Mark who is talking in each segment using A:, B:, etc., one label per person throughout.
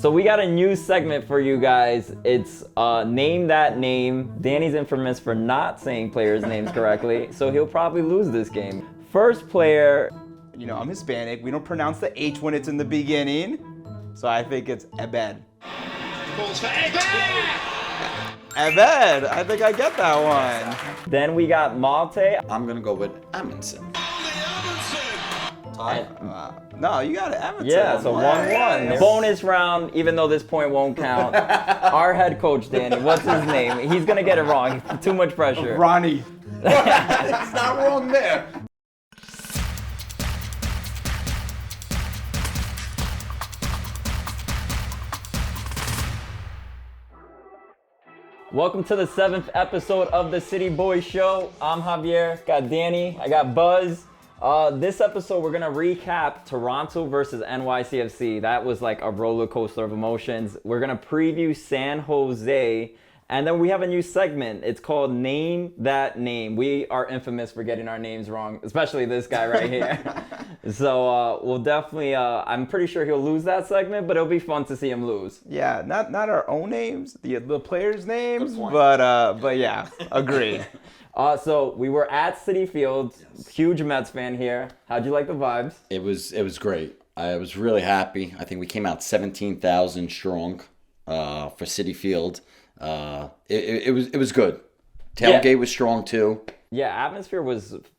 A: So we got a new segment for you guys. It's Name That Name. Danny's infamous for not saying players' names correctly, so he'll probably lose this game. First player.
B: You know, I'm Hispanic. We don't pronounce the H when it's in the beginning, so I think it's Ebed.
C: Calls for Ebed!
B: Ebed! I think I get that one.
A: Then we got Malte.
D: I'm going to go with Amundsen.
B: No, you got it, Amundsen.
A: Yeah, so 1-1. Bonus round, even though this point won't count. Our head coach, Danny, what's his name? He's going to get it wrong. Too much pressure.
B: Ronnie.
D: It's not wrong there.
A: Welcome to the 7th episode of the City Boys Show. I'm Javier, got Danny, I got Buzz. This episode, we're gonna recap Toronto versus NYCFC. That was like a roller coaster of emotions. We're gonna preview San Jose, and then we have a new segment. It's called Name That Name. We are infamous for getting our names wrong, especially this guy right here. So we'll definitely, I'm pretty sure he'll lose that segment, but it'll be fun to see him lose.
B: Yeah, not our own names, the players' names, but yeah, agreed.
A: So we were at Citi Field. Yes. Huge Mets fan here. How'd you like the vibes?
D: It was great. I was really happy. I think we came out 17,000 strong for Citi Field. It was good. Tailgate was strong too.
A: Yeah, atmosphere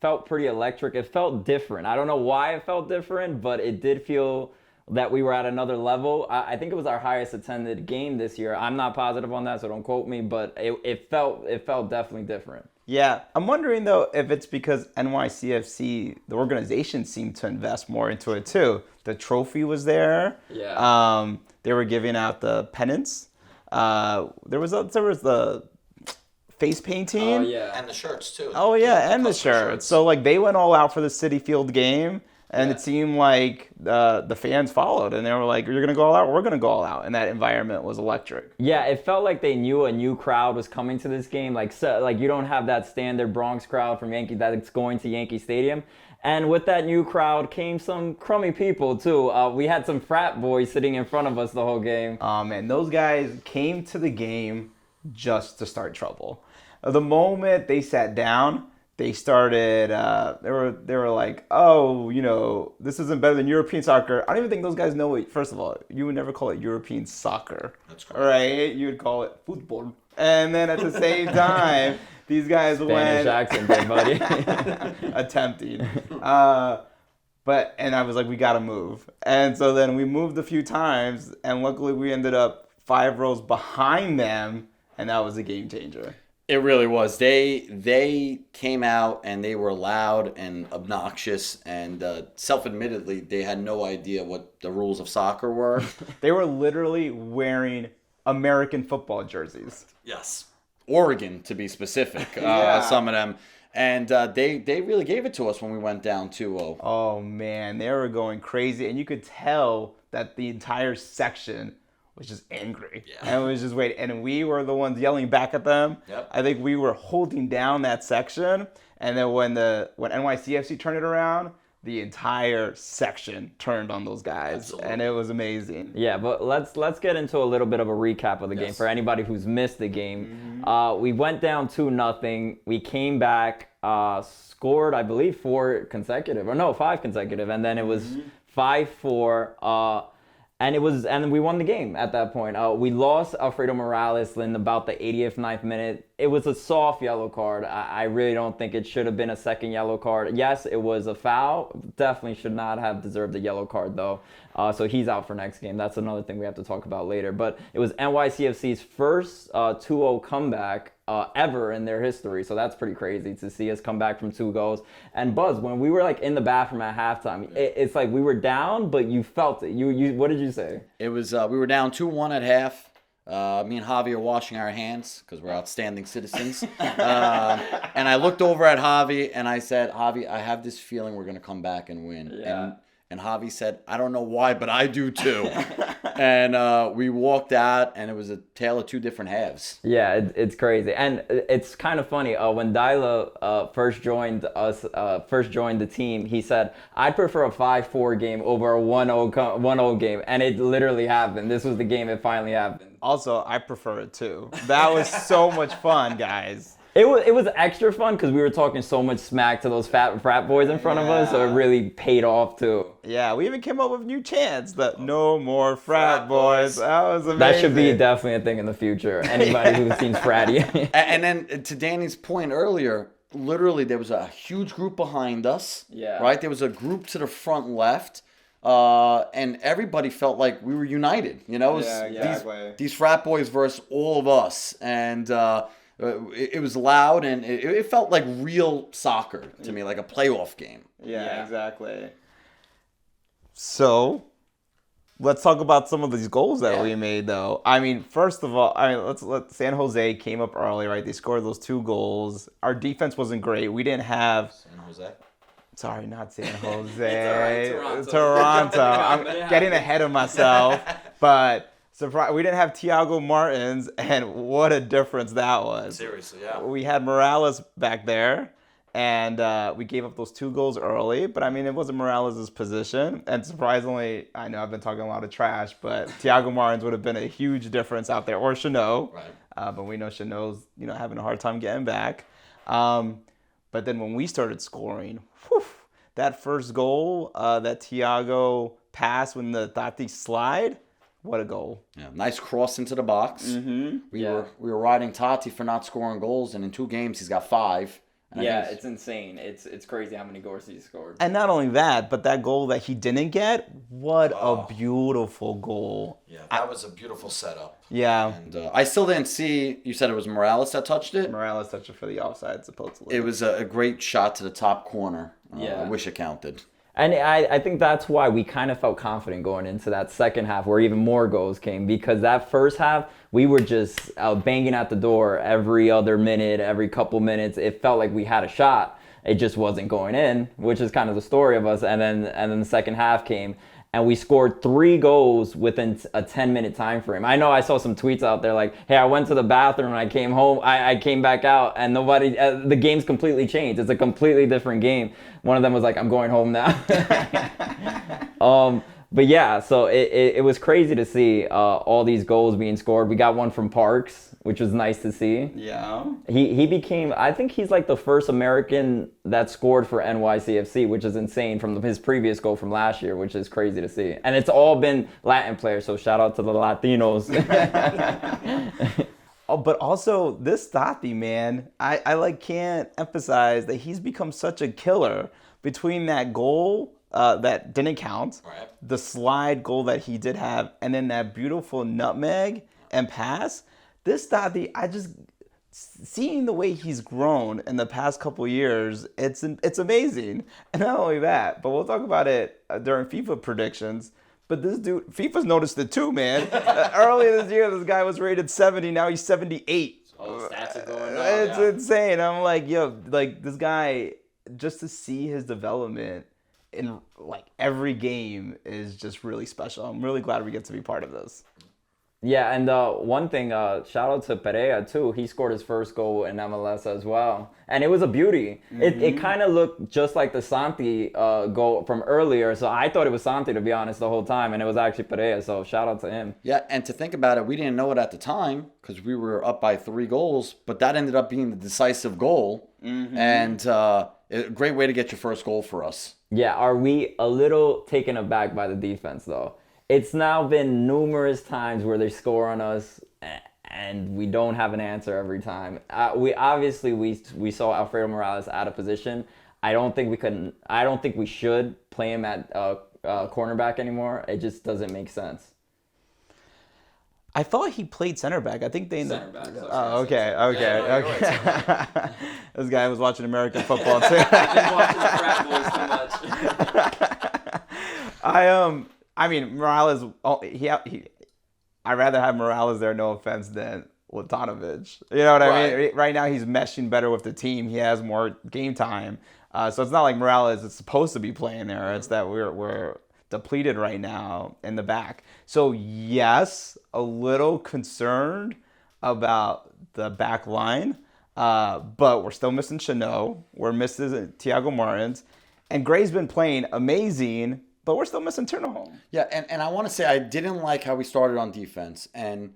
A: felt pretty electric. It felt different. I don't know why it felt different, but it did feel that we were at another level. I think it was our highest attended game this year. I'm not positive on that, so don't quote me, but it felt definitely different.
B: Yeah, I'm wondering though if it's because NYCFC, the organization, seemed to invest more into it too. The trophy was there.
A: Yeah.
B: They were giving out the pennants. There was the face painting.
A: Oh yeah.
D: And the shirts too.
B: Oh yeah, and the shirts. So like they went all out for the Citi Field game. And it seemed like the fans followed, and they were like, "You're gonna go all out, we're gonna go all out." And that environment was electric.
A: Yeah, it felt like they knew a new crowd was coming to this game. Like you don't have that standard Bronx crowd from Yankee that's going to Yankee Stadium. And with that new crowd came some crummy people too. We had some frat boys sitting in front of us the whole game.
B: Oh man, those guys came to the game just to start trouble. The moment they sat down, they started, they were like, oh, you know, this isn't better than European soccer. I don't even think those guys know it. First of all, you would never call it European soccer. That's correct. Right? You would call it football. And then at the same time, these guys
A: Spanish accent there, buddy.
B: Attempting. And I was like, we got to move. And so then we moved a few times, and luckily we ended up 5 rows behind them, and that was a game changer.
D: It really was. They came out and they were loud and obnoxious, and self-admittedly, they had no idea what the rules of soccer were.
B: They were literally wearing American football jerseys.
D: Yes. Oregon, to be specific, some of them. And they really gave it to us when we went down 2-0.
B: Oh, man. They were going crazy, and you could tell that the entire section was just angry. Yeah. And was just waiting. And we were the ones yelling back at them. Yep. I think we were holding down that section. And then when NYCFC turned it around, the entire section turned on those guys. Absolutely. And it was amazing.
A: Yeah, but let's get into a little bit of a recap of the game for anybody who's missed the game. Mm-hmm. We went down 2-0. We came back, scored, I believe, 5 consecutive. And then it was 5-4. And we won the game at that point. We lost Alfredo Morales in about the 80th, 9th minute. It was a soft yellow card. I really don't think it should have been a second yellow card. Yes, it was a foul. Definitely should not have deserved a yellow card, though. So he's out for next game. That's another thing we have to talk about later. But it was NYCFC's first 2-0 comeback ever in their history. So that's pretty crazy to see us come back from 2 goals. And Buzz, when we were like in the bathroom at halftime, it's like we were down, but you felt it. You what did you say?
D: It was we were down 2-1 at half. Me and Javi are washing our hands because we're outstanding citizens. And I looked over at Javi and I said, Javi, I have this feeling we're going to come back and win.
A: Yeah.
D: And Javi said, I don't know why, but I do too. And we walked out, and it was a tale of two different halves.
A: Yeah, it's crazy. And it's kind of funny. When Dyla first joined the team, he said, I'd prefer a 5-4 game over a 1-0 game. And it literally happened. This was the game it finally happened.
B: Also, I prefer it too. That was so much fun, guys.
A: It was extra fun because we were talking so much smack to those frat boys in front of us, so it really paid off too.
B: Yeah, we even came up with new chants, the no more frat boys. That was amazing.
A: That should be definitely a thing in the future. Anybody who seems fratty.
D: And then to Danny's point earlier, literally there was a huge group behind us.
A: Yeah.
D: Right? There was a group to the front left. And everybody felt like we were united. You know, it was
B: exactly.
D: these frat boys versus all of us. And it was loud, and it felt like real soccer to me, like a playoff game.
B: Yeah, exactly. So, let's talk about some of these goals that we made, though. I mean, first of all, let's San Jose came up early, right? They scored those 2 goals. Our defense wasn't great. We didn't have.
D: San Jose.
B: Sorry, not San Jose.
A: It's all right,
B: Toronto. I'm getting ahead of myself, but. Surprise! We didn't have Thiago Martins, and what a difference that was.
D: Seriously, yeah.
B: We had Morales back there, and we gave up those 2 goals early. But I mean, it wasn't Morales' position. And surprisingly, I know I've been talking a lot of trash, but Thiago Martins would have been a huge difference out there, or Chanot.
D: Right.
B: But we know Chanot's having a hard time getting back. But then when we started scoring, that first goal, that Thiago pass when the Tati slide. What a goal.
D: Yeah, nice cross into the box.
B: Mm-hmm.
D: We were riding Tati for not scoring goals, and in 2 games he's got 5. And
A: It's insane. It's crazy how many goals he scored.
B: And not only that, but that goal that he didn't get, what a beautiful goal.
D: Yeah, that was a beautiful setup.
B: Yeah.
D: And I still didn't see, you said it was Morales that touched it?
B: Morales touched it for the offside, supposedly.
D: It was a great shot to the top corner. I wish it counted.
A: And I think that's why we kind of felt confident going into that second half where even more goals came, because that first half, we were just banging at the door every other minute, every couple minutes. It felt like we had a shot. It just wasn't going in, which is kind of the story of us. And then the second half came, and we scored 3 goals within a 10-minute time frame. I know I saw some tweets out there like, hey, I went to the bathroom and I came home. I came back out and nobody, the game's completely changed. It's a completely different game. One of them was like, I'm going home now. But yeah, so it was crazy to see all these goals being scored. We got one from Parks, which was nice to see.
B: Yeah.
A: He became, I think he's like the first American that scored for NYCFC, which is insane from his previous goal from last year, which is crazy to see. And it's all been Latin players, so shout out to the Latinos.
B: Oh, but also this Tati, man, I can't emphasize that he's become such a killer between that goal that didn't count,
D: Right.
B: the slide goal that he did have, and then that beautiful nutmeg and pass. This Tati, seeing the way he's grown in the past couple years, it's amazing. And not only that, but we'll talk about it during FIFA predictions. But this dude, FIFA's noticed it too, man. Earlier this year, this guy was rated 70. Now he's 78.
A: Oh, stats are going up.
B: It's insane. I'm like, yo, like this guy, just to see his development in like every game is just really special. I'm really glad we get to be part of this.
A: Yeah, and one thing, shout out to Perea too. He scored his first goal in MLS as well, and it was a beauty. Mm-hmm. It kind of looked just like the Santi goal from earlier, so I thought it was Santi, to be honest, the whole time, and it was actually Perea. So shout out to him.
D: Yeah, and to think about it, we didn't know it at the time because we were up by 3 goals, but that ended up being the decisive goal, and a great way to get your first goal for us.
A: Yeah, are we a little taken aback by the defense though? It's now been numerous times where they score on us and we don't have an answer every time. We saw Alfredo Morales out of position. I don't think we should play him at cornerback anymore. It just doesn't make sense.
B: I thought he played center back. I think they ended up.
A: Center back.
B: Okay. This guy was watching American football too.
A: I've been watching the Frat Boys too much.
B: I mean, Morales. I'd rather have Morales there, no offense, than Latanovic. You know what I mean? Right now, he's meshing better with the team. He has more game time. So it's not like Morales is supposed to be playing there. It's that we're depleted right now in the back. So yes, a little concerned about the back line, but we're still missing Chanot. We're missing Thiago Martins, and Gray's been playing amazing, but we're still missing Turnholm.
D: Yeah, and I want to say I didn't like how we started on defense, and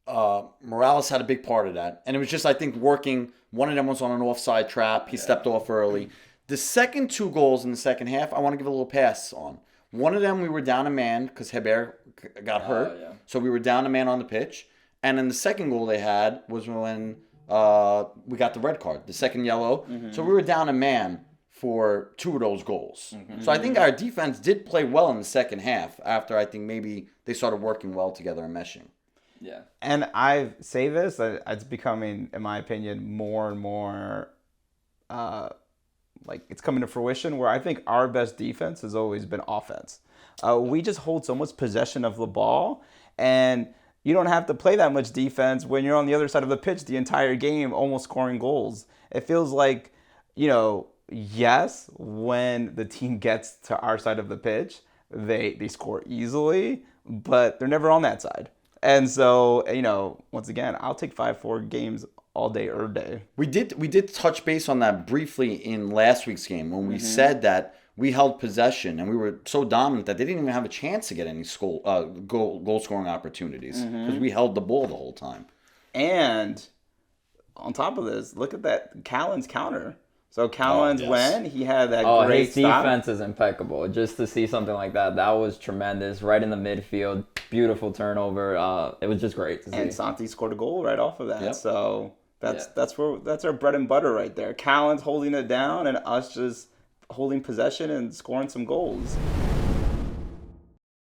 D: Morales had a big part of that. And it was just, I think, working. One of them was on an offside trap. He stepped off early. The second 2 goals in the second half, I want to give a little pass on. One of them, we were down a man because Heber got hurt. So we were down a man on the pitch. And then the second goal they had was when we got the red card, the second yellow. So we were down a man for 2 of those goals. So I think our defense did play well in the second half after I think maybe they started working well together and meshing.
A: Yeah.
B: And I say this, it's becoming, in my opinion, more and more like it's coming to fruition, where I think our best defense has always been offense. We just hold so much possession of the ball, and you don't have to play that much defense when you're on the other side of the pitch the entire game, almost scoring goals. It feels like, yes, when the team gets to our side of the pitch, they score easily, but they're never on that side. And so, once again, I'll take 5-4 games all day, every day.
D: We did touch base on that briefly in last week's game when we said that we held possession and we were so dominant that they didn't even have a chance to get any goal scoring opportunities because we held the ball the whole time.
B: And on top of this, look at that Callan's counter. So Callan's when he had that great
A: his defense is impeccable. Just to see something like that was tremendous. Right in the midfield, beautiful turnover. It was just great to see.
B: And Santi scored a goal right off of that.
D: Yep.
B: So that's our bread and butter right there. Callan's holding it down and us just holding possession and scoring some goals.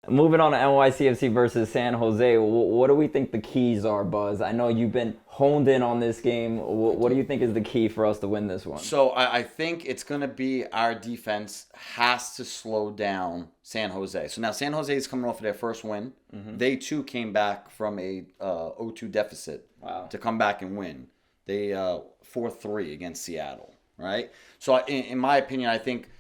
A: Moving on to NYCFC versus San Jose, what do we think the keys are, Buzz? I know you've been honed in on this game. What do you think is the key for us to win this one?
D: So I think it's going to be our defense has to slow down San Jose. So now San Jose is coming off of their first win. They, too, came back from a 0-2 deficit to come back and win. They 4-3 against Seattle, right? So in my opinion, I think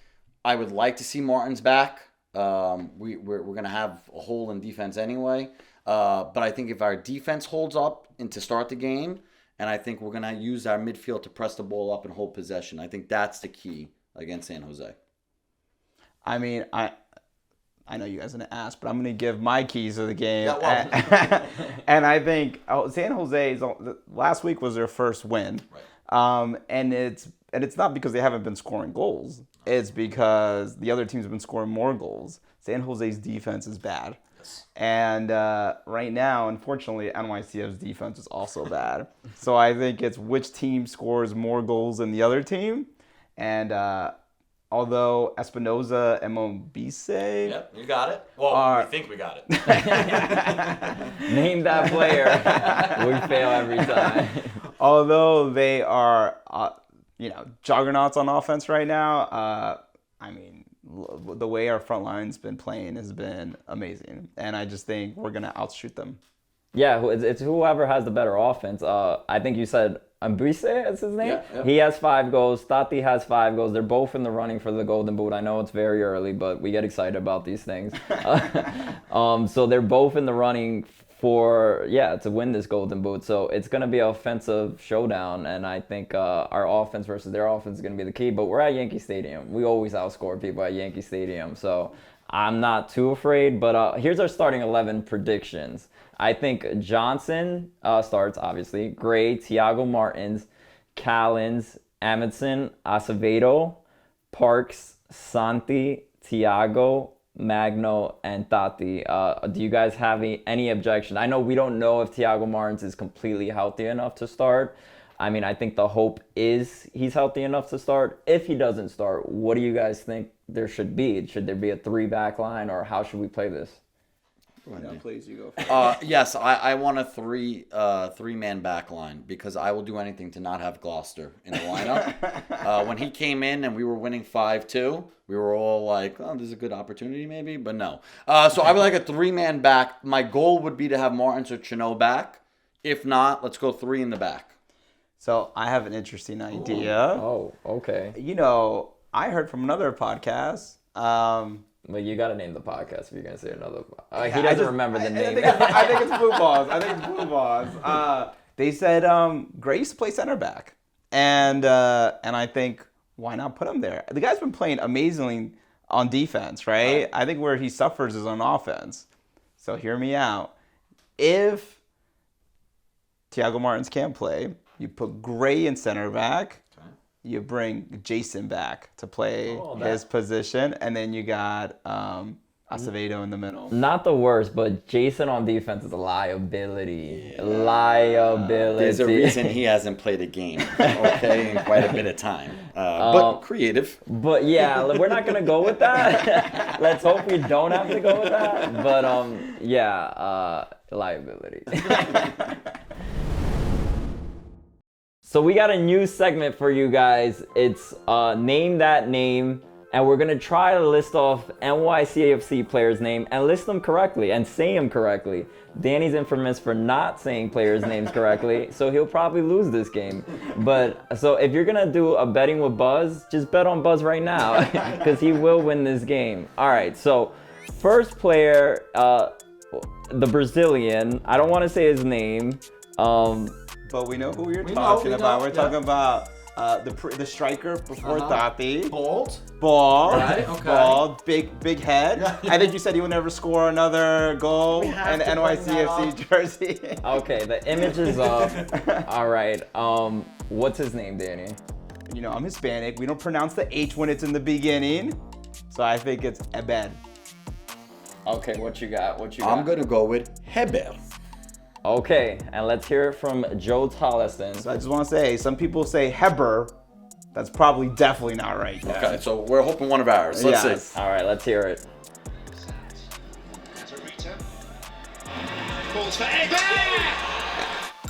D: I would like to see Martins back. We're going to have a hole in defense anyway. But I think if our defense holds up and to start the game, and I think we're going to use our midfield to press the ball up and hold possession. I think that's the key against San Jose.
B: I mean, I know you guys are going to ask, but I'm going to give my keys to the game.
D: Yeah, well.
B: And I think San Jose, last week was their first win.
D: Right.
B: And it's not because they haven't been scoring goals. It's because the other teams have been scoring more goals. San Jose's defense is bad.
D: Yes.
B: And right now, unfortunately, NYCF's defense is also bad. So I think it's which team scores more goals than the other team. And although Espinoza and Mombise...
D: Yep, you got it. Well, we think we got it.
A: Name that player. We fail every time.
B: Although they are... juggernauts on offense right now. The way our front line's been playing has been amazing, and I just think we're gonna outshoot them.
A: Yeah, it's whoever has the better offense. I think you said Ambrise is his name.
D: Yeah.
A: He has 5 goals. Tati has 5 goals. They're both in the running for the Golden Boot. I know it's very early, but we get excited about these things. So they're both in the running to win this Golden Boot. So it's going to be an offensive showdown, and I think our offense versus their offense is going to be the key. But we're at Yankee Stadium. We always outscore people at Yankee Stadium, so I'm not too afraid. But here's our starting 11 predictions. I think Johnson starts, obviously. Gray, Thiago Martins, Callens, Amundsen, Acevedo, Parks, Santi, Thiago, Magno, and Tati. Do you guys have any objection? I know we don't know if Thiago Martins is completely healthy enough to start. I mean, I think the hope is he's healthy enough to start. If he doesn't start, what do you guys think there should be? Should there be a 3-back line, or how should we play this?
B: Please, you go.
D: Yes, I want a three-man back line because I will do anything to not have Gloucester in the lineup. When he came in and we were winning 5-2, we were all like, oh, this is a good opportunity maybe, but no. So I would like a 3-man back. My goal would be to have Martins or Chanot back. If not, let's go 3 in the back.
B: So I have an interesting idea.
A: Oh, okay.
B: I heard from another podcast
A: But you gotta name the podcast if you're gonna say another. He doesn't remember the name.
B: I think it's Blue Balls. They said Gray used to play center back, and I think why not put him there? The guy's been playing amazingly on defense, right? I think where he suffers is on offense. So hear me out. If Thiago Martins can't play, you put Gray in center back. You bring Jason back to play his position, and then you got Acevedo in the middle.
A: Not the worst, but Jason on defense is a liability. Liability.
D: There's a reason he hasn't played a game, okay, in quite a bit of time. But creative.
A: But yeah, we're not gonna go with that. Let's hope we don't have to go with that. But liability. So we got a new segment for you guys. It's Name That Name. And we're going to try to list off NYCFC players' name and list them correctly and say them correctly. Danny's infamous for not saying players' names correctly, so he'll probably lose this game. But so if you're going to do a betting with Buzz, just bet on Buzz right now because he will win this game. All right, so first player, the Brazilian. I don't want to say his name.
B: But we know who we're talking about. We're talking about the striker before Tati.
D: Bald.
B: Right, okay. Bald, big head. I think you said he would never score another goal in the NYCFC jersey.
A: Okay, the image is up. All right. What's his name, Danny?
B: You know, I'm Hispanic. We don't pronounce the H when it's in the beginning. So I think it's Ebed.
A: Okay, what you got?
D: I'm going to go with Heber.
A: Okay, and let's hear it from Joe Tollison.
B: So I just want to say, some people say Heber. That's probably definitely not right.
D: Okay, so we're hoping one of ours. Let's see.
A: All right, let's hear it.
C: Balls for Ebed!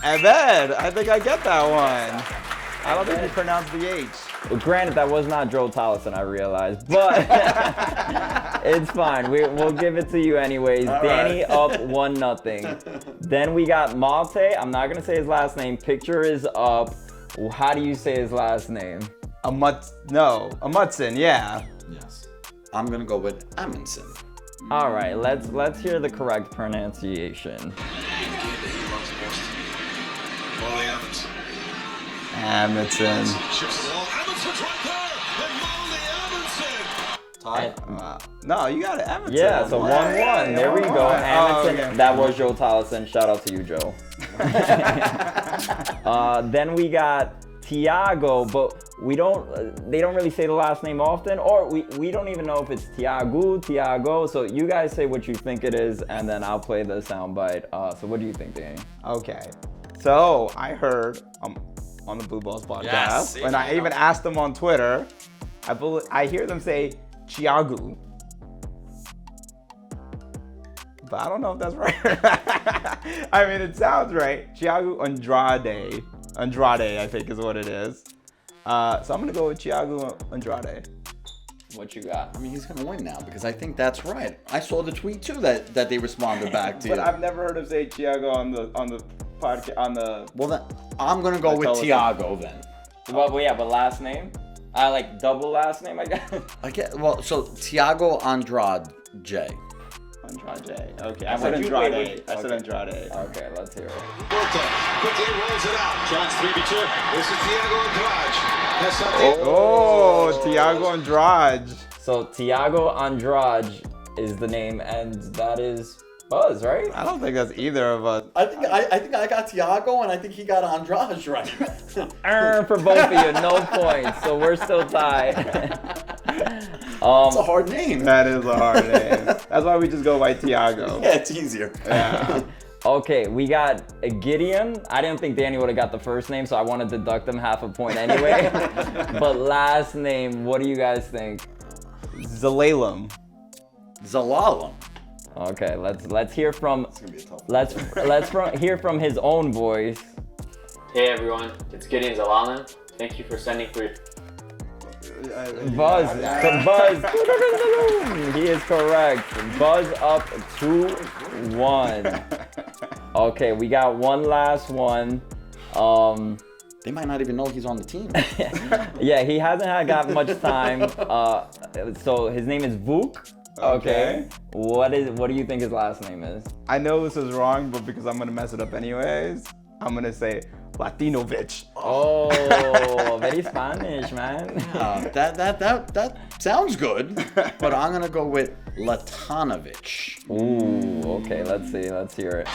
B: Ebed, I think I get that one. I don't think you pronounce the H.
A: Well, granted, that was not Joe Tollison, I realized, but it's fine. We'll give it to you anyways.
D: All
A: Danny
D: right.
A: up 1-0. Then we got Malte. I'm not gonna say his last name. Picture is up. How do you say his last name?
B: Amundsen, yeah.
D: Yes. I'm going to go with Amundsen.
A: All right, let's hear the correct pronunciation.
B: Amundsen. No, you got it, Amundsen.
A: Yeah, so 1-1. There we go. Amundsen.
B: Okay.
A: That was Joe Tollison. Shout out to you, Joe. Then we got Thiago, but they don't really say the last name often, or we don't even know if it's Thiago. So you guys say what you think it is, and then I'll play the soundbite. So what do you think, Danny?
B: Okay. So I heard on the Blue Balls podcast, and I even asked them on Twitter. I hear them say Thiago, but I don't know if that's right. I mean, it sounds right. Thiago Andrade, I think is what it is. So I'm gonna go with Thiago Andrade.
A: What you got?
D: I mean, he's going to win now because I think that's right. I saw the tweet too that they responded back to
B: But
D: you.
B: I've never heard him say Thiago on the podcast
D: Well, then I'm going to go with Thiago then.
A: Well, yeah, but last name? I like double last name, I guess.
D: So Thiago Andrade.
B: Andrade. Okay, I
A: And
B: said
A: what you-
B: Andrade.
A: wait.
B: I said
A: Okay.
B: Andrade.
A: Okay, let's hear it.
C: Porter quickly rolls it out. Chance 3v2. This is Thiago Andrade.
B: Oh, Thiago Andrade.
A: So Thiago Andrade is the name, and that is Buzz, right?
B: I don't think that's either of us.
D: I think I got Thiago and I think he got Andrade right.
A: For both of you, no points. So we're still tied.
D: It's a hard name.
B: That is a hard name. That's why we just go by Thiago.
D: Yeah, it's easier.
B: Yeah.
A: Okay, we got a Gideon. I didn't think Danny would have got the first name, so I want to deduct him half a point anyway. But last name, what do you guys think?
B: Zalalem.
A: Okay, let's hear from
D: Gonna be a tough one.
A: let's hear from his own voice.
E: Hey everyone, it's Gideon Zalalem. Thank you for sending through.
A: Buzz. He is correct. Buzz up 2-1. Okay, we got one last one.
D: They might not even know he's on the team.
A: Yeah, he hasn't got much time. So his name is Vuk. Okay. What do you think his last name is?
B: I know this is wrong, but because I'm gonna mess it up anyways, I'm gonna say Latinovic.
A: Oh, very Spanish, man.
D: That sounds good, but I'm gonna go with Latanovic.
A: Ooh, okay. Let's see. Let's hear it.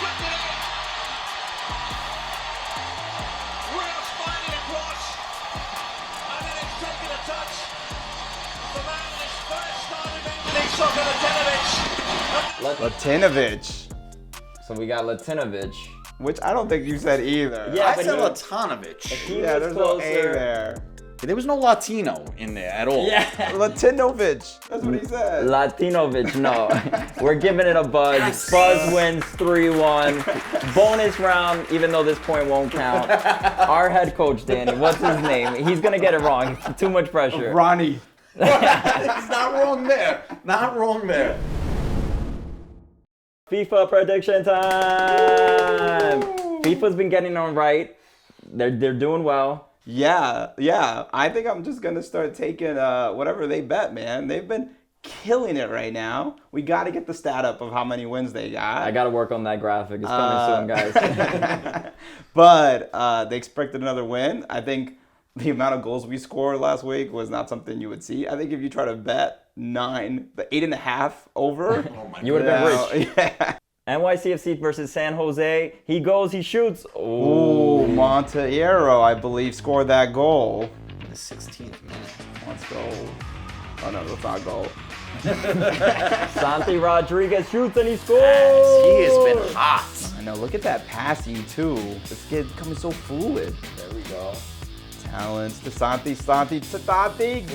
C: Real sliding across. And then it's taken a touch. The man is first started English soccer, Latinovic.
B: Latinovic,
A: So we got Latinovic.
B: which I don't think you said either.
A: Yeah,
D: I
A: but
D: said
A: he-
D: Latanovic.
A: He
B: Yeah,
A: was
B: there's no A
A: closer.
B: there.
D: There was no Latino in there at all.
A: Yeah.
B: Latinovic. That's what he said.
A: Latinovic, no. We're giving it a buzz.
D: Yes.
A: Buzz wins 3-1. Bonus round, even though this point won't count. Our head coach, Danny, what's his name? He's going to get it wrong. Too much pressure.
B: Ronnie.
D: It's not wrong there. Not wrong there.
A: FIFA prediction time. FIFA's been getting them right. They're doing well.
B: Yeah. I think I'm just gonna start taking whatever they bet, man. They've been killing it right now. We got to get the stat up of how many wins they got.
A: I got to work on that graphic. It's coming soon, guys.
B: But they expected another win. I think the amount of goals we scored last week was not something you would see. I think if you try to bet the 8.5 over,
A: You would have been rich.
B: Yeah.
A: NYCFC versus San Jose. He goes, he shoots.
B: Ooh, Monteiro, I believe, scored that goal.
D: The 16th minute.
B: Let's go. Oh no, that's not a goal.
A: Santi Rodriguez shoots and he scores.
D: He has been hot.
B: I know. Look at that passing too. This kid coming so fluid.
A: There we go.
B: Talents to Santi,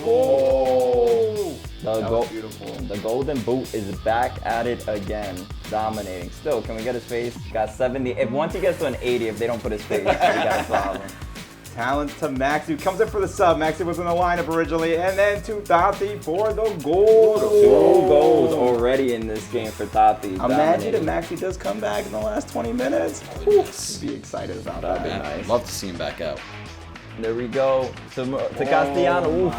B: goal!
A: The
B: That was beautiful.
A: The golden boot is back at it again, dominating. Still, can we get his face? Got 70. If once he gets to an 80, if they don't put his face, we got a problem.
B: Talents to Maxi, who comes in for the sub. Maxi was in the lineup originally, and then to Tati for the goal.
A: 2 goals already in this game for Tati.
B: Imagine if
A: dominating.
B: Maxi does come back in the last 20 minutes. Whew, be excited about
A: That'd be
B: that.
A: nice.
D: I'd love to see him back out.
A: There we go. To Castellano. Oof.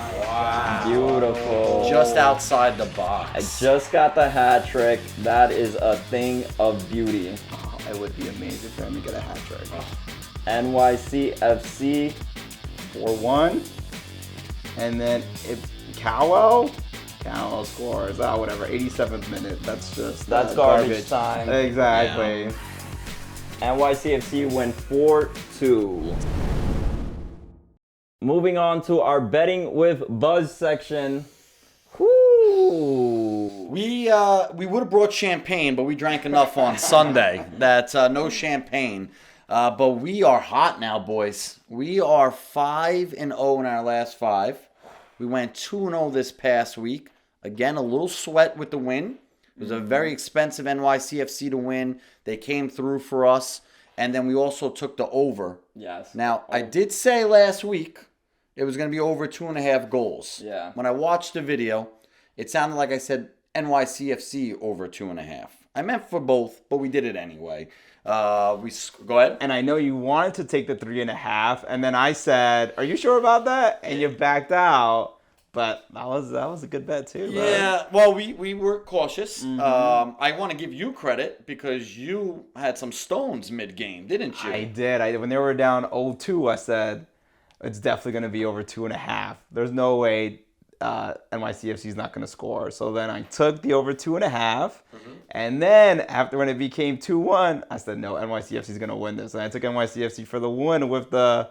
A: Beautiful.
D: Just outside the
A: I
D: box.
A: just got the hat trick. That is a thing of beauty.
B: Oh, it would be amazing for him to get a hat trick.
A: NYCFC.
B: 4-1. And then if Cowell scores. Oh, whatever. 87th minute. That's just
A: That's garbage time.
B: Exactly.
A: NYCFC win 4-2. Moving on to our betting with Buzz section. Whoo!
D: We would have brought champagne, but we drank enough on Sunday that no champagne. But we are hot now, boys. We are 5-0 in our last 5. We went 2-0 this past week. Again, a little sweat with the win. It was a very expensive NYCFC to win. They came through for us. And then we also took the over.
A: Yes.
D: Now, I did say last week it was going to be over 2.5 goals.
A: Yeah.
D: When I watched the video, it sounded like I said NYCFC over 2.5. I meant for both, but we did it anyway. Go ahead.
B: And I know you wanted to take the 3.5, and then I said, "Are you sure about that?" And you backed out. But that was a good bet too. Bro.
D: Yeah, well, we were cautious. I want to give you credit because you had some stones mid-game, didn't you?
B: I did. When they were down 0-2, I said it's definitely going to be over 2.5. There's no way NYCFC is not going to score. So then I took the over 2.5, and then after when it became 2-1, I said no, NYCFC is going to win this, and I took NYCFC for the win with the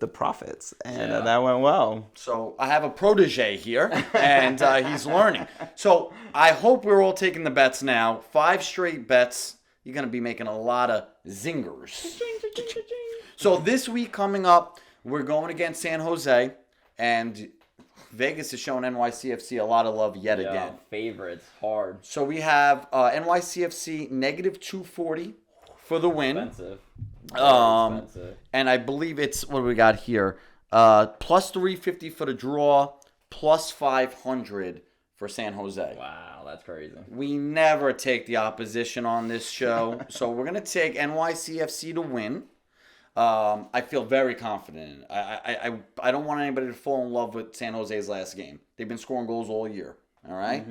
B: profits, and that went well.
D: So I have a protege here, and he's learning. So I hope we're all taking the bets now. 5 straight bets. You're going to be making a lot of zingers. So this week coming up, we're going against San Jose, and Vegas is showing NYCFC a lot of love yet again.
A: Favorites, hard.
D: So we have NYCFC negative 240 for the win.
A: Expensive. Expensive.
D: And I believe it's, what do we got here? Plus 350 for the draw, plus 500 for San Jose.
A: Wow, that's crazy.
D: We never take the opposition on this show, so we're going to take NYCFC to win. I feel very confident in it. I don't want anybody to fall in love with San Jose's last game. They've been scoring goals all year. All right.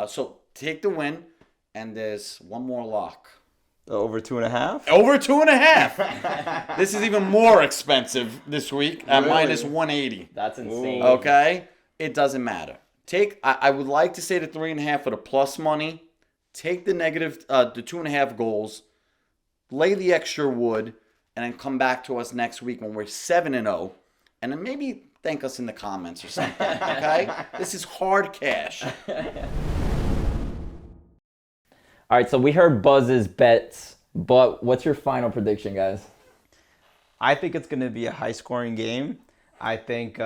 D: So take the win, and there's one more lock.
B: Over 2.5.
D: Over 2.5. This is even more expensive this week at minus 180.
A: That's insane.
D: Okay, it doesn't matter. I would like to say the 3.5 for the plus money. Take the negative, the 2.5 goals. Lay the extra wood, and then come back to us next week when we're 7-0, and then maybe thank us in the comments or something. Okay, this is hard cash.
A: All right, so we heard Buzz's bets, but what's your final prediction, guys?
B: I think it's going to be a high-scoring game. I think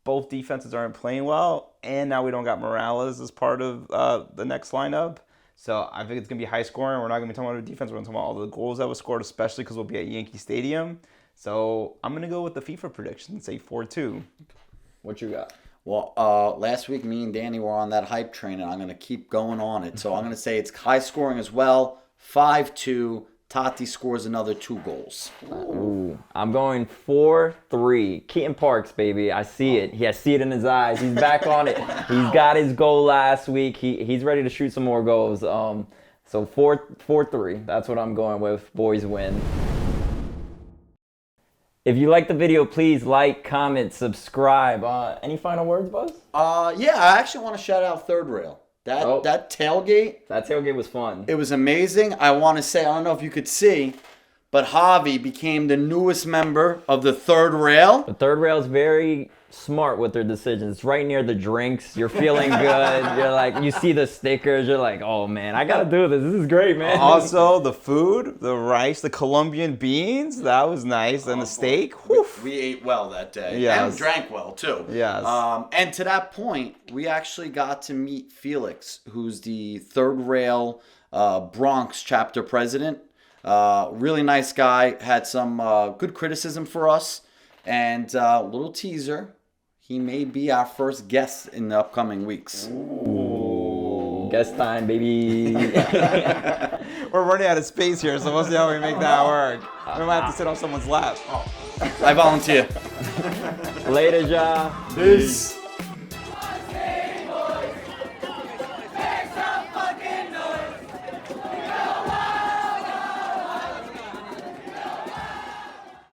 B: both defenses aren't playing well, and now we don't got Morales as part of the next lineup. So I think it's going to be high-scoring. We're not going to be talking about the defense. We're going to talk about all the goals that were scored, especially because we'll be at Yankee Stadium. So I'm going to go with the FIFA prediction and say 4-2.
A: What you got?
D: Well, last week me and Danny were on that hype train, and I'm going to keep going on it. So I'm going to say it's high scoring as well. 5-2. Tati scores another 2 goals.
A: Ooh, I'm going 4-3. Keaton Parks, baby. I see it. I see it in his eyes. He's back on it. He's got his goal last week. He's ready to shoot some more goals. So 4-3. That's what I'm going with. Boys win. If you like the video, please like, comment, subscribe. Any final words, Buzz?
D: Yeah, I actually want to shout out Third Rail. That tailgate.
A: That tailgate was fun.
D: It was amazing. I want to say, I don't know if you could see, but Javi became the newest member of the Third Rail.
A: The Third Rail is very smart with their decisions. It's right near the drinks. You're feeling good. You're like, you see the stickers. You're like, oh man, I gotta do this. This is great, man.
B: Also, the food, the rice, the Colombian beans, that was nice. And the steak.
D: We ate well that day.
B: Yes.
D: And drank well, too.
B: Yes.
D: And to that point, we actually got to meet Felix, who's the Third Rail Bronx chapter president. Really nice guy. Had some good criticism for us. And little teaser, he may be our first guest in the upcoming weeks.
A: Ooh, guest time, baby.
B: We're running out of space here, so we'll see how we make that work. We might have to sit on someone's lap.
D: I volunteer.
A: Later, Ja.
D: Peace.